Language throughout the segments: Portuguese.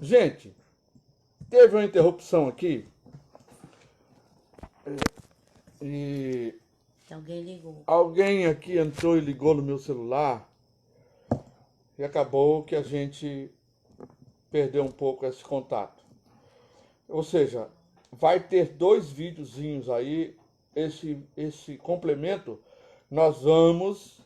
Gente, teve uma interrupção aqui e Alguém ligou. alguém aqui entrou e ligou no meu celular e acabou que a gente perdeu um pouco esse contato. Ou seja, vai ter dois videozinhos aí, esse complemento, nós vamos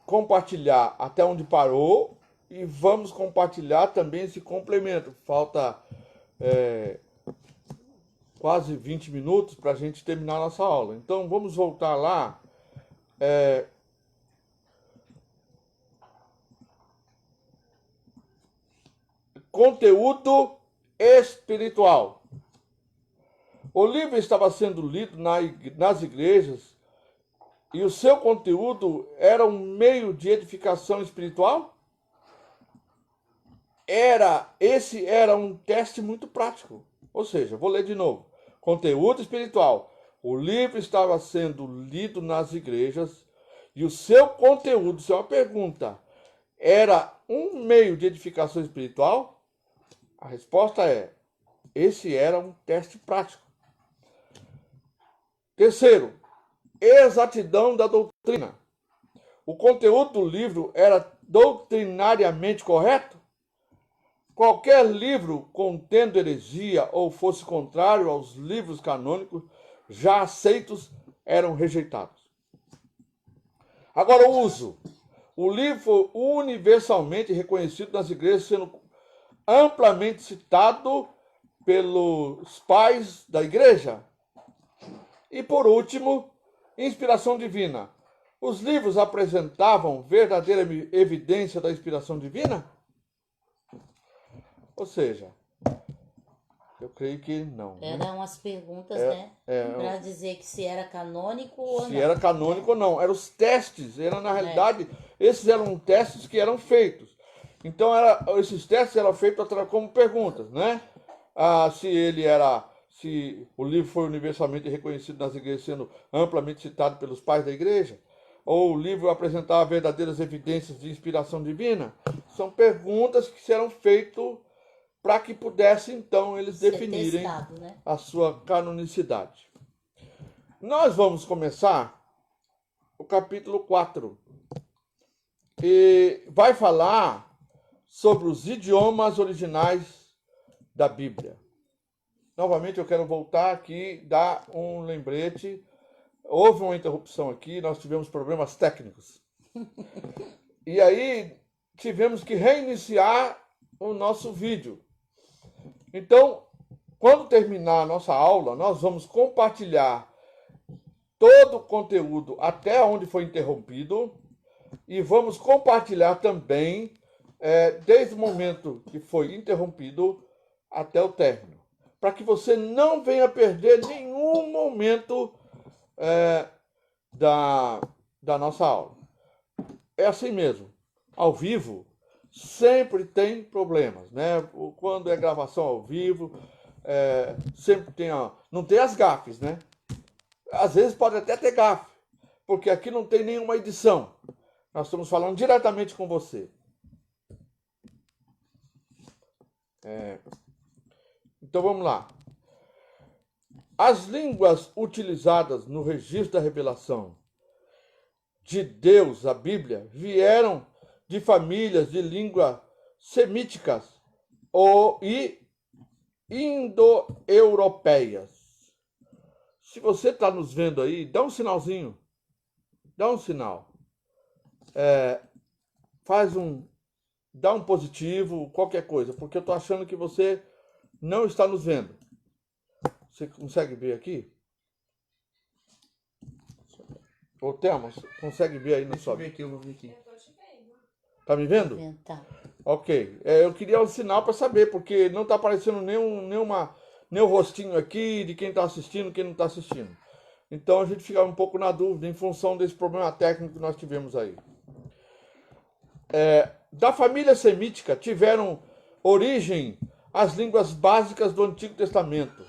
compartilhar até onde parou e vamos compartilhar também esse complemento. Falta quase 20 minutos para a gente terminar a nossa aula. Então vamos voltar lá. Conteúdo espiritual. O livro estava sendo lido nas igrejas e o seu conteúdo era um meio de edificação espiritual? Esse era um teste muito prático. Ou seja, vou ler de novo. Conteúdo espiritual. O livro estava sendo lido nas igrejas e o seu conteúdo, se é uma pergunta, era um meio de edificação espiritual? A resposta é: esse era um teste prático. Terceiro, exatidão da doutrina. O conteúdo do livro era doutrinariamente correto? Qualquer livro contendo heresia ou fosse contrário aos livros canônicos já aceitos eram rejeitados. Agora, o uso. O livro foi universalmente reconhecido nas igrejas, sendo amplamente citado pelos pais da igreja. E por último, inspiração divina. Os livros apresentavam verdadeira evidência da inspiração divina? Ou seja, eu creio que não. Eram as perguntas, né? Para dizer que se era canônico ou não. Se era canônico ou não. Eram os testes. Na realidade, esses eram testes que eram feitos. Então, esses testes eram feitos como perguntas, né? Se o livro foi universalmente reconhecido nas igrejas, sendo amplamente citado pelos pais da igreja, ou o livro apresentava verdadeiras evidências de inspiração divina, são perguntas que serão feitas para que pudessem, então, eles definirem testado, né? a sua canonicidade. Nós vamos começar o capítulo 4. E vai falar sobre os idiomas originais da Bíblia. Novamente, eu quero voltar aqui, dar um lembrete. Houve uma interrupção aqui, nós tivemos problemas técnicos. E aí, tivemos que reiniciar o nosso vídeo. Então, quando terminar a nossa aula, nós vamos compartilhar todo o conteúdo até onde foi interrompido e vamos compartilhar também desde o momento que foi interrompido até o término, para que você não venha perder nenhum momento da nossa aula. É assim mesmo, ao vivo sempre tem problemas, né? Quando é gravação ao vivo, sempre tem, não tem as gafes, né? Às vezes pode até ter gafe, porque aqui não tem nenhuma edição. Nós estamos falando diretamente com você. Então vamos lá. As línguas utilizadas no registro da revelação de Deus, a Bíblia, vieram de famílias de língua semíticas e indo-europeias. Se você está nos vendo aí, dá um sinalzinho. Dá um sinal. Dá um positivo, qualquer coisa, porque eu estou achando que você não está nos vendo. Você consegue ver aqui? Ô, Thelma, consegue ver aí no sobe? Deixa eu ver aqui, eu vou ver aqui. Tá me vendo? Tá. Ok. Eu queria um sinal para saber, porque não está aparecendo nenhum rostinho aqui de quem está assistindo, quem não está assistindo. Então a gente fica um pouco na dúvida em função desse problema técnico que nós tivemos aí. Da família semítica tiveram origem as línguas básicas do Antigo Testamento: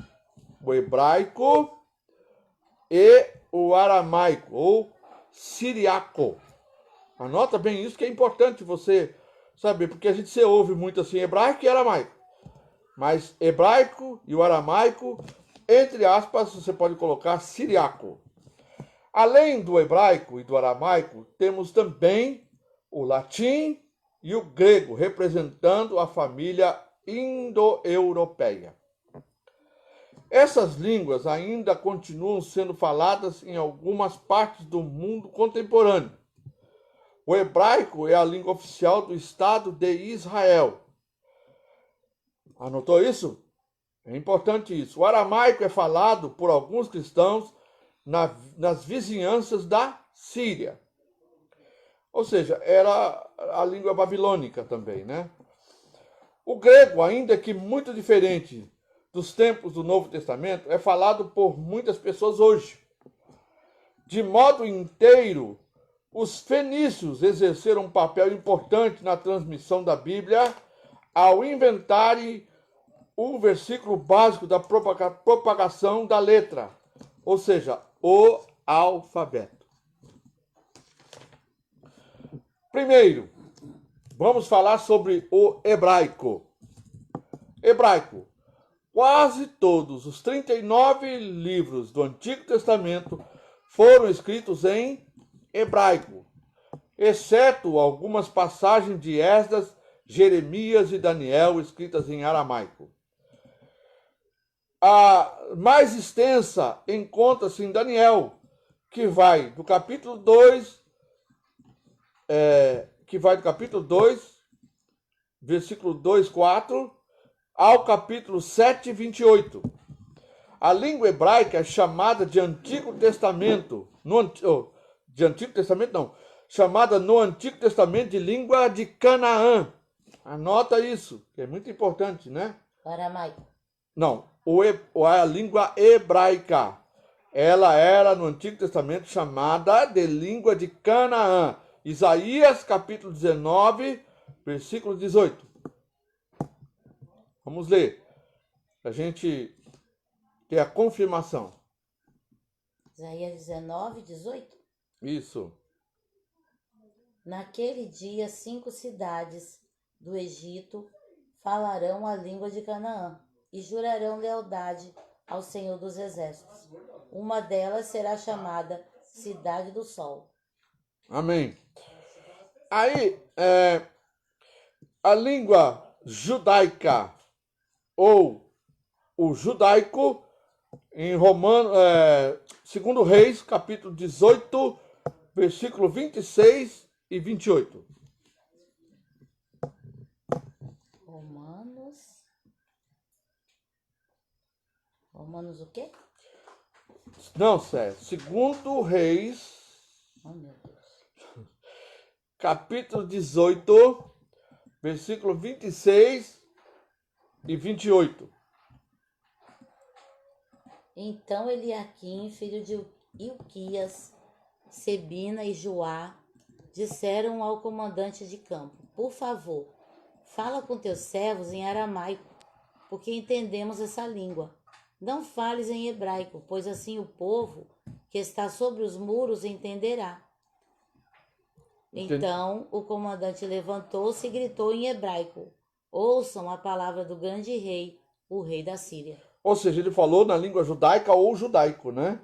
o hebraico e o aramaico, ou siriaco. Anota bem isso, que é importante você saber, porque a gente se ouve muito assim, hebraico e aramaico. Mas hebraico e o aramaico, entre aspas, você pode colocar siriaco. Além do hebraico e do aramaico, temos também o latim e o grego, representando a família indo-europeia. Essas línguas ainda continuam sendo faladas em algumas partes do mundo contemporâneo. O hebraico é a língua oficial do Estado de Israel. Anotou isso? É importante isso. O aramaico é falado por alguns cristãos nas vizinhanças da Síria. Ou seja, era a língua babilônica também, né? O grego, ainda que muito diferente dos tempos do Novo Testamento, é falado por muitas pessoas hoje. De modo inteiro, os fenícios exerceram um papel importante na transmissão da Bíblia ao inventarem o versículo básico da propagação da letra, ou seja, o alfabeto. Primeiro, vamos falar sobre o hebraico. Hebraico. Quase todos os 39 livros do Antigo Testamento foram escritos em hebraico, exceto algumas passagens de Esdras, Jeremias e Daniel escritas em aramaico. A mais extensa encontra-se em Daniel, que vai do capítulo 2, versículo 2, 4, ao capítulo 7, 28. A língua hebraica é chamada de Antigo Testamento, chamada no Antigo Testamento de língua de Canaã. Anota isso, que é muito importante, né? Aramaico. Não, a língua hebraica. Ela era no Antigo Testamento chamada de língua de Canaã. Isaías capítulo 19, versículo 18. Vamos ler, para a gente ter a confirmação. Isaías 19, 18? Isso. Naquele dia, 5 cidades do Egito falarão a língua de Canaã e jurarão lealdade ao Senhor dos Exércitos. Uma delas será chamada Cidade do Sol. Amém. Aí, a língua judaica ou o judaico, em Romano, 2 Reis, capítulo 18, versículo 26 e 28. Romanos o quê? Não, Sé. 2 Reis, Oh, meu Deus. capítulo 18, versículo 26 e 28. Então Eliaquim, filho de Ilquias, Sebina e Joá, disseram ao comandante de campo: por favor, fala com teus servos em aramaico, porque entendemos essa língua. Não fales em hebraico, pois assim o povo que está sobre os muros entenderá. Então o comandante levantou-se e gritou em hebraico: ouçam a palavra do grande rei, o rei da Síria. Ou seja, ele falou na língua judaica ou judaico, né?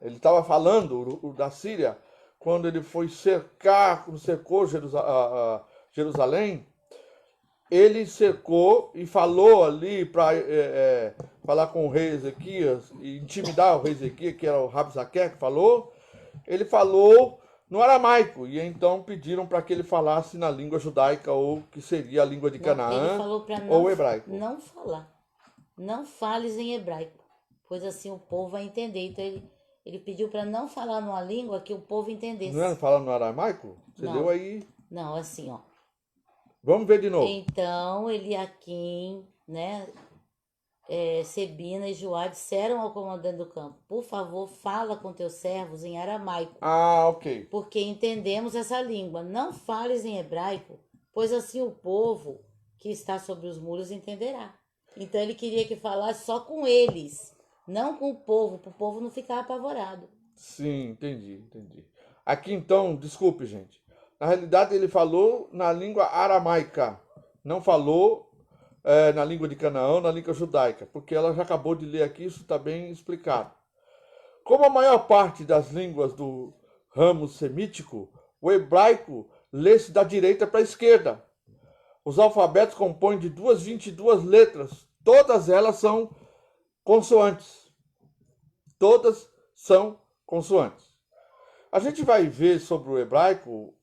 Ele estava falando o da Síria quando ele foi cercou Jerusalém. Ele cercou e falou ali para falar com o rei Ezequias e intimidar o rei Ezequias, que era o Rabsaque que falou. Ele falou no aramaico e então pediram para que ele falasse na língua judaica ou que seria a língua de Canaã, ele falou para ou hebraico. Não falar. Não fales em hebraico, pois assim o povo vai entender. Então ele pediu para não falar numa língua que o povo entendesse. Não era falar no aramaico? Você não, deu aí. Não, assim, ó. Vamos ver de novo. Então Eliaquim, né, Sebina e Joá disseram ao comandante do campo: por favor, fala com teus servos em aramaico. Ok. Porque entendemos essa língua. Não fales em hebraico, pois assim o povo que está sobre os muros entenderá. Então ele queria que falasse só com eles, não com o povo, para o povo não ficar apavorado. Sim, entendi. Aqui então, desculpe, gente. Na realidade, ele falou na língua aramaica, não falou na língua de Canaã, na língua judaica, porque ela já acabou de ler aqui, isso está bem explicado. Como a maior parte das línguas do ramo semítico, o hebraico lê-se da direita para a esquerda. Os alfabetos compõem de 22 letras, todas elas são consoantes. Todas são consoantes. A gente vai ver sobre o hebraico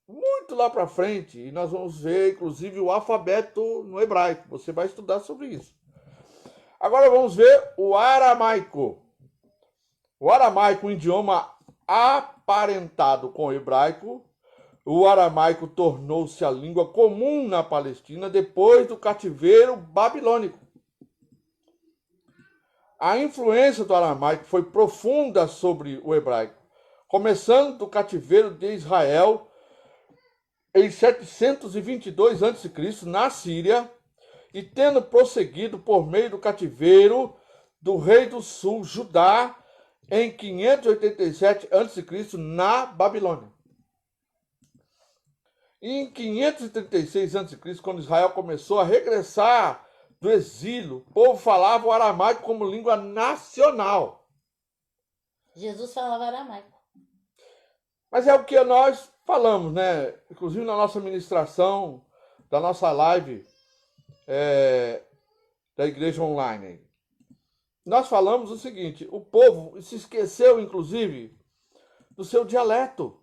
muito lá para frente, e nós vamos ver, inclusive, o alfabeto no hebraico. Você vai estudar sobre isso. Agora vamos ver o aramaico. O aramaico, um idioma aparentado com o hebraico, o aramaico tornou-se a língua comum na Palestina depois do cativeiro babilônico. A influência do aramaico foi profunda sobre o hebraico, começando do cativeiro de Israel em 722 a.C., na Síria, e tendo prosseguido por meio do cativeiro do rei do sul, Judá, em 587 a.C., na Babilônia. E em 536 a.C., quando Israel começou a regressar do exílio, o povo falava o aramaico como língua nacional. Jesus falava aramaico. Mas é o que nós falamos, né? Inclusive na nossa ministração, da nossa live da igreja online. Nós falamos o seguinte: o povo se esqueceu, inclusive, do seu dialeto.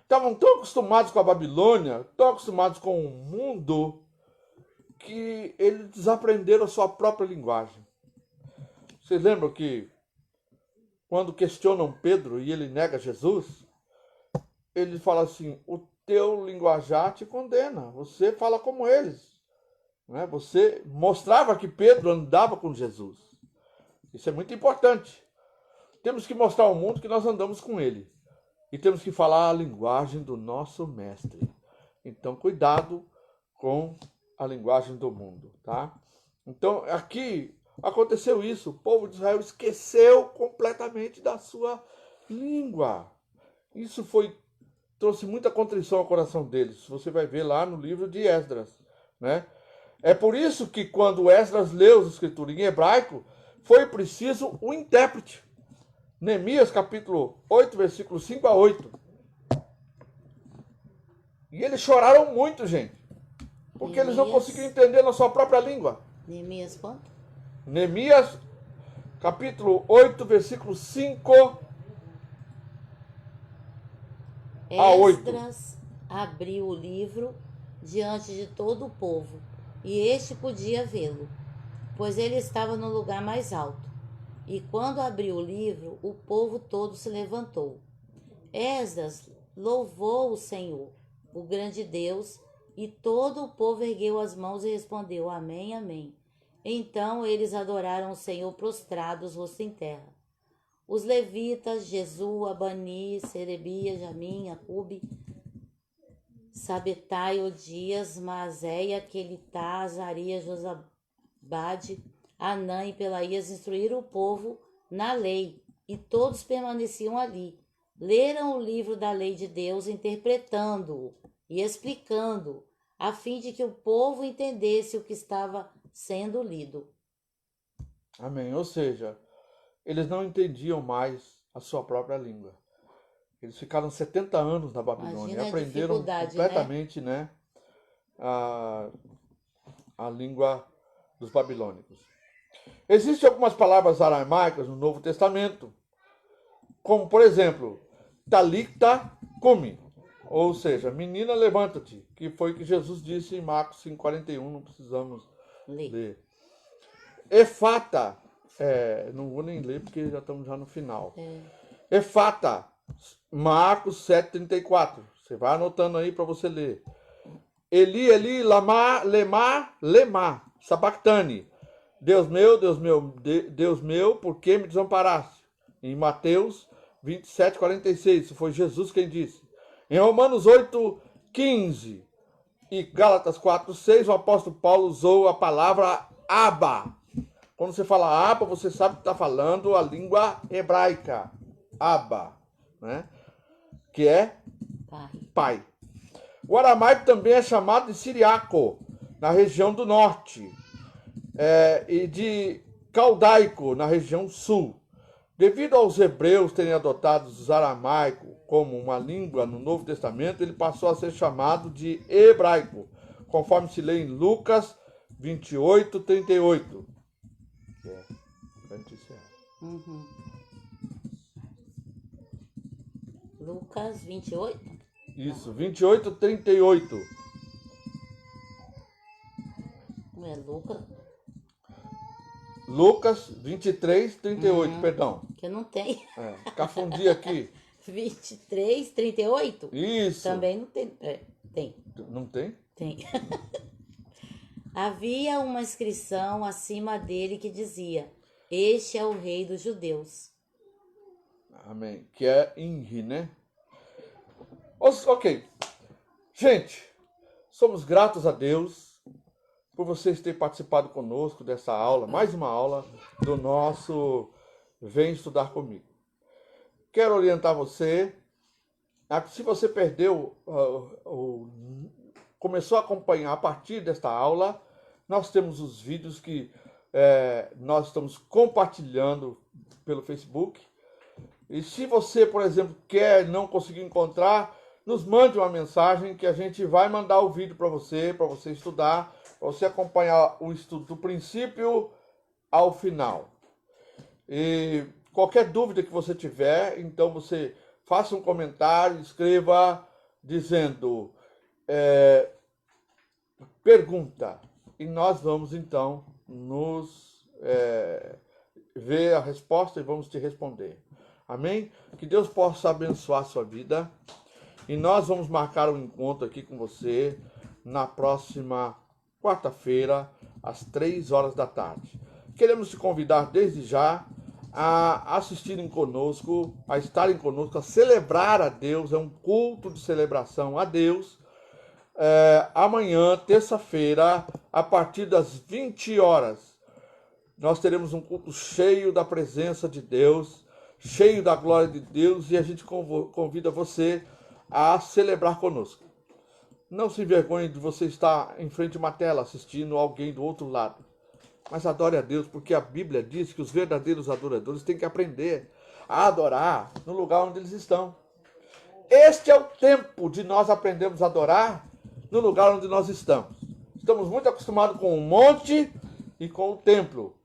Estavam tão acostumados com a Babilônia, tão acostumados com o mundo, que eles desaprenderam a sua própria linguagem. Vocês lembram que quando questionam Pedro e ele nega Jesus, ele fala assim: o teu linguajar te condena, você fala como eles. Né? Você mostrava que Pedro andava com Jesus. Isso é muito importante. Temos que mostrar ao mundo que nós andamos com ele. E temos que falar a linguagem do nosso mestre. Então, cuidado com a linguagem do mundo, tá? Então, aqui aconteceu isso. O povo de Israel esqueceu completamente da sua língua. Isso trouxe muita contrição ao coração deles. Você vai ver lá no livro de Esdras, né? É por isso que quando Esdras leu as escrituras em hebraico, foi preciso um intérprete. Neemias capítulo 8, versículos 5 a 8. E eles choraram muito, gente. Porque eles não conseguiam entender na sua própria língua. Neemias quanto? Neemias capítulo 8, versículos 5 a 8. Esdras abriu o livro diante de todo o povo, e este podia vê-lo, pois ele estava no lugar mais alto. E quando abriu o livro, o povo todo se levantou. Esdras louvou o Senhor, o grande Deus, e todo o povo ergueu as mãos e respondeu: Amém, amém. Então eles adoraram o Senhor prostrados, rosto em terra. Os levitas, Jesua, Bani, Serebias, Jamim, Acube, Sabetai, Odias, Maazéia, Quelitá, Azarias, Josabade, Anã e Pelaías instruíram o povo na lei, e todos permaneciam ali. Leram o livro da lei de Deus, interpretando-o e explicando, a fim de que o povo entendesse o que estava sendo lido. Amém. Ou seja, eles não entendiam mais a sua própria língua. Eles ficaram 70 anos na Babilônia e aprenderam completamente, né, a língua dos babilônicos. Existem algumas palavras aramaicas no Novo Testamento, como, por exemplo, Talitha cumi, ou seja, menina, levanta-te, que foi o que Jesus disse em Marcos 5,41, não precisamos ler. Efata, não vou nem ler porque já estamos no final. Efata, Marcos 7,34, você vai anotando aí para você ler. Eli, Eli, lema, sabactani. Deus meu, Deus meu, por que me desamparaste? Em Mateus 27,46, isso foi Jesus quem disse. Em Romanos 8,15 e Gálatas 4,6, o apóstolo Paulo usou a palavra Abba. Quando você fala Abba, você sabe que está falando a língua hebraica. Abba, né? Que é pai. O aramaico também é chamado de siriaco, na região do norte, e de caldaico, na região sul. Devido aos hebreus terem adotado o aramaico como uma língua no Novo Testamento, ele passou a ser chamado de hebraico, conforme se lê em Lucas 28, 38. Uhum. Lucas 28? Isso, 28, 38. É Lucas? Lucas 23, 38, perdão. Que não tem. Cafundi aqui. 23, 38? Isso. Também não tem. Tem. Não tem? Tem. Havia uma inscrição acima dele que dizia: Este é o rei dos judeus. Amém. Que é INRI, né? Ok. Gente, somos gratos a Deus por vocês terem participado conosco dessa aula, mais uma aula do nosso Vem Estudar Comigo. Quero orientar você, se você perdeu, começou a acompanhar a partir desta aula, nós temos os vídeos que nós estamos compartilhando pelo Facebook. E se você, por exemplo, não conseguir encontrar, nos mande uma mensagem que a gente vai mandar o vídeo para você estudar, para você acompanhar o estudo do princípio ao final. E qualquer dúvida que você tiver, então você faça um comentário, escreva dizendo pergunta. E nós vamos então ver a resposta e vamos te responder. Amém? Que Deus possa abençoar a sua vida. E nós vamos marcar um encontro aqui com você na próxima quarta-feira, às 3 horas da tarde. Queremos te convidar desde já a assistirem conosco, a estarem conosco, a celebrar a Deus. É um culto de celebração a Deus. Amanhã, terça-feira, a partir das 20 horas, nós teremos um culto cheio da presença de Deus, cheio da glória de Deus, e a gente convida você a celebrar conosco. Não se envergonhe de você estar em frente a uma tela assistindo alguém do outro lado, mas adore a Deus, porque a Bíblia diz que os verdadeiros adoradores têm que aprender a adorar no lugar onde eles estão. Este é o tempo de nós aprendermos a adorar no lugar onde nós estamos. Estamos muito acostumados com o monte e com o templo,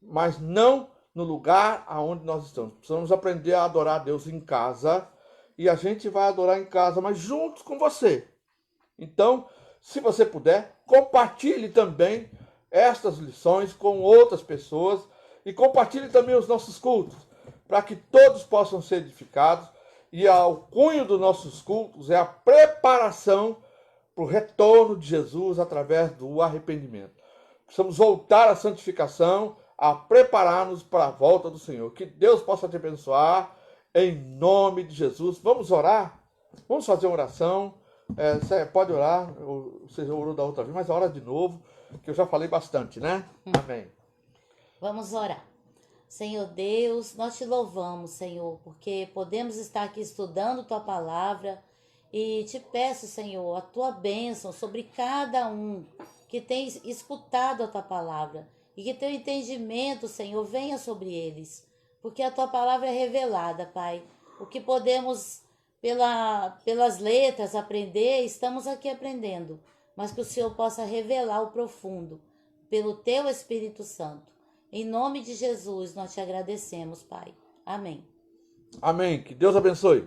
mas não no lugar aonde nós estamos. Precisamos aprender a adorar a Deus em casa, e a gente vai adorar em casa, mas juntos com você. Então, se você puder, compartilhe também estas lições com outras pessoas e compartilhe também os nossos cultos, para que todos possam ser edificados. E o cunho dos nossos cultos é a preparação para o retorno de Jesus através do arrependimento. Precisamos voltar à santificação, a preparar-nos para a volta do Senhor. Que Deus possa te abençoar em nome de Jesus. Vamos orar? Vamos fazer uma oração. Você pode orar, você já orou da outra vez, mas ora de novo, que eu já falei bastante, né? Amém. Vamos orar. Senhor Deus, nós te louvamos, Senhor, porque podemos estar aqui estudando Tua Palavra, e te peço, Senhor, a Tua bênção sobre cada um que tem escutado a Tua Palavra, e que Teu entendimento, Senhor, venha sobre eles, porque a Tua Palavra é revelada, Pai. O que podemos, pelas letras, aprender, estamos aqui aprendendo, mas que o Senhor possa revelar o profundo, pelo Teu Espírito Santo. Em nome de Jesus, nós te agradecemos, Pai. Amém. Amém. Que Deus abençoe.